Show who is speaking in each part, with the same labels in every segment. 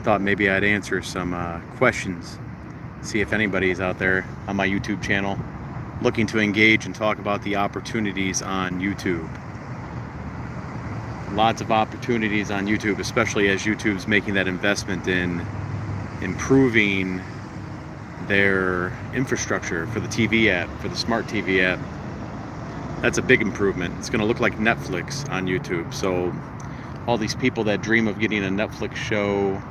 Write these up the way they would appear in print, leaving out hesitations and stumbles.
Speaker 1: thought maybe I'd answer some questions, see if anybody's out there on my YouTube channel looking to engage and talk about the opportunities on YouTube. Lots of opportunities on YouTube, especially as YouTube's making that investment in improving their infrastructure for the TV app, for the smart TV app. That's a big improvement. It's going to look like Netflix on YouTube. So all these people that dream of getting a Netflix show,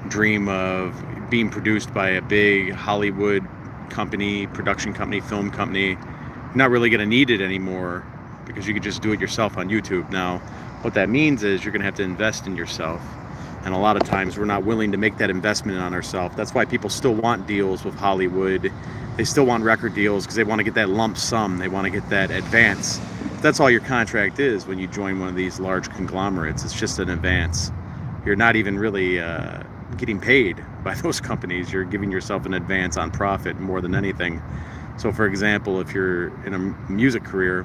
Speaker 1: dream of being produced by a big Hollywood company, production company, film company, not really going to need it anymore because you can just do it yourself on YouTube. Now, what that means is you're going to have to invest in yourself. And a lot of times we're not willing to make that investment on ourselves. That's why people still want deals with Hollywood. They still want record deals because they want to get that lump sum. They want to get that advance. That's all your contract is when you join one of these large conglomerates. It's just an advance. You're not even really getting paid by those companies. You're giving yourself an advance on profit more than anything. So for example, if you're in a music career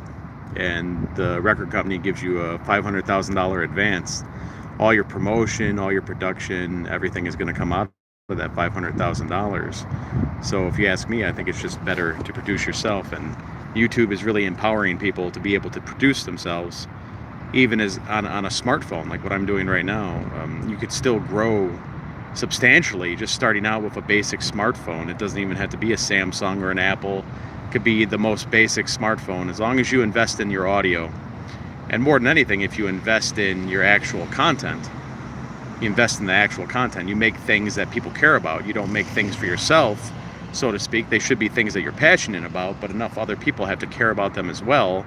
Speaker 1: and the record company gives you a $500,000 advance, all your promotion, all your production, everything is going to come out of that $500,000. So if you ask me, I think it's just better to produce yourself, and YouTube is really empowering people to be able to produce themselves, even as on a smartphone like what I'm doing right now. You could still grow substantially just starting out with a basic smartphone. It doesn't even have to be a Samsung or an Apple. It could be the most basic smartphone, as long as you invest in your audio. And more than anything, if you invest in your actual content, you invest in the actual content. You make things that people care about. You don't make things for yourself, so to speak. They should be things that you're passionate about, but enough other people have to care about them as well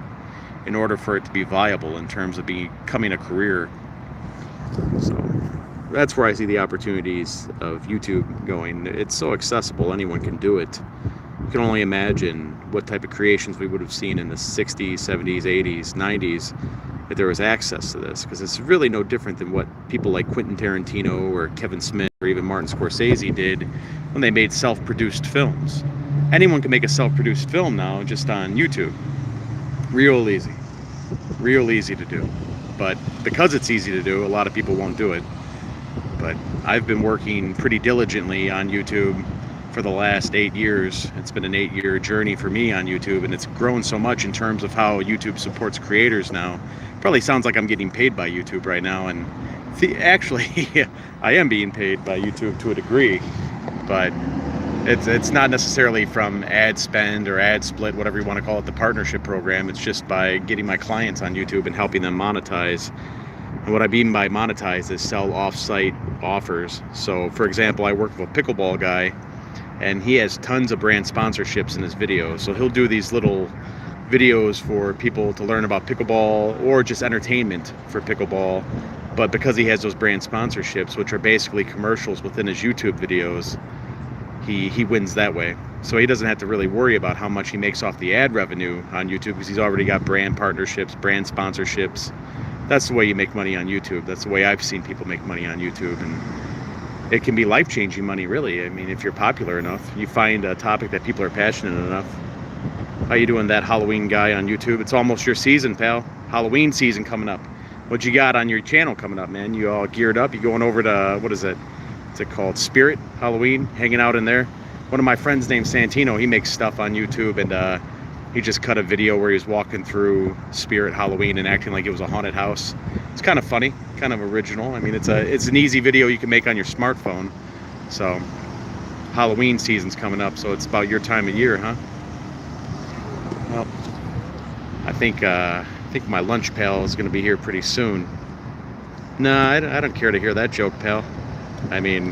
Speaker 1: in order for it to be viable in terms of becoming a career. So that's where I see the opportunities of YouTube going. It's so accessible, anyone can do it. You can only imagine what type of creations we would have seen in the 60s, 70s, 80s, 90s if there was access to this, because it's really no different than what people like Quentin Tarantino or Kevin Smith or even Martin Scorsese did when they made self-produced films. Anyone can make a self-produced film now just on YouTube. Real easy to do. But because it's easy to do, a lot of people won't do it. But I've been working pretty diligently on YouTube for the last 8 years. It's been an 8-year journey for me on YouTube, and it's grown so much in terms of how YouTube supports creators now. Probably sounds like I'm getting paid by YouTube right now, and actually I am being paid by YouTube to a degree, but it's not necessarily from ad spend or ad split, whatever you want to call it, the partnership program. It's just by getting my clients on YouTube and helping them monetize. And what I mean by monetize is sell off-site offers. So for example, I work with a pickleball guy, and he has tons of brand sponsorships in his videos. So he'll do these little videos for people to learn about pickleball or just entertainment for pickleball. But because he has those brand sponsorships, which are basically commercials within his YouTube videos, he wins that way. So he doesn't have to really worry about how much he makes off the ad revenue on YouTube, because he's already got brand partnerships, brand sponsorships. That's the way you make money on YouTube. That's the way I've seen people make money on YouTube. And it can be life-changing money, really. I mean, if you're popular enough, you find a topic that people are passionate enough. How you doing, that Halloween guy on YouTube? It's almost your season, pal. Halloween season coming up. What you got on your channel coming up, man? You all geared up? You going over to, what is it? What's it called? Spirit Halloween? Hanging out in there? One of my friends named Santino, he makes stuff on YouTube, and he just cut a video where he was walking through Spirit Halloween and acting like it was a haunted house. It's kind of funny, kind of original. I mean, it's an easy video you can make on your smartphone. So Halloween season's coming up, so it's about your time of year, huh? Well, I think my lunch pail is going to be here pretty soon. Nah, I don't care to hear that joke, pal. I mean,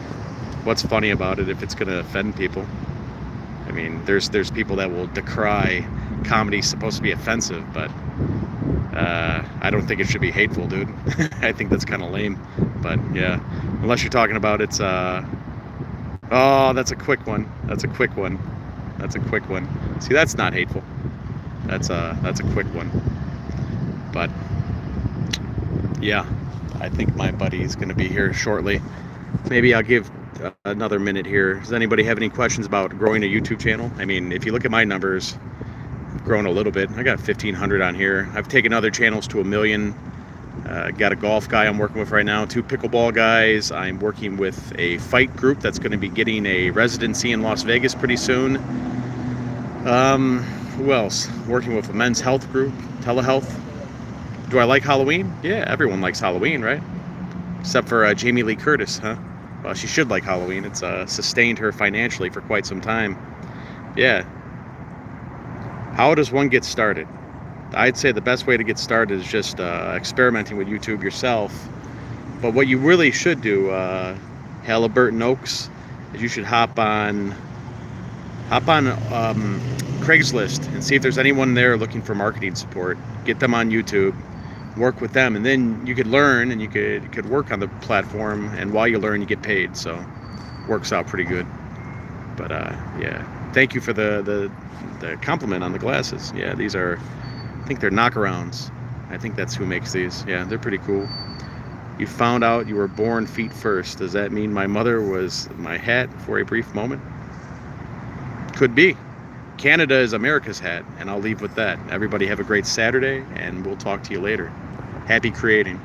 Speaker 1: what's funny about it if it's going to offend people? I mean, there's people that will decry comedy's supposed to be offensive, but I don't think it should be hateful, dude. I think that's kind of lame. But yeah, unless you're talking about it's oh, that's a quick one. That's a quick one. See, that's not hateful. That's a quick one. But yeah, I think my buddy's going to be here shortly. Maybe I'll give another minute here. Does anybody have any questions about growing a YouTube channel? I mean, if you look at my numbers, I've grown a little bit. I got 1,500 on here. I've taken other channels to 1 million. Got a golf guy I'm working with right now, 2 pickleball guys. I'm working with a fight group that's going to be getting a residency in Las Vegas pretty soon. Who else? Working with a men's health group, telehealth. Do I like Halloween? Yeah, everyone likes Halloween, right? Except for Jamie Lee Curtis, huh? Well, she should like Halloween. It's sustained her financially for quite some time. Yeah. How does one get started? I'd say the best way to get started is just experimenting with YouTube yourself. But what you really should do, Halliburton Oaks, is you should hop on Craigslist and see if there's anyone there looking for marketing support. Get them on YouTube, work with them, and then you could learn and you could work on the platform. And while you learn, you get paid. So works out pretty good. But yeah, thank you for the compliment on the glasses. Yeah, these are, I think they're knockarounds. I think that's who makes these. Yeah, they're pretty cool. You found out you were born feet first. Does that mean my mother was my hat for a brief moment? Could be. Canada is America's hat, and I'll leave with that. Everybody have a great Saturday, and we'll talk to you later. Happy creating.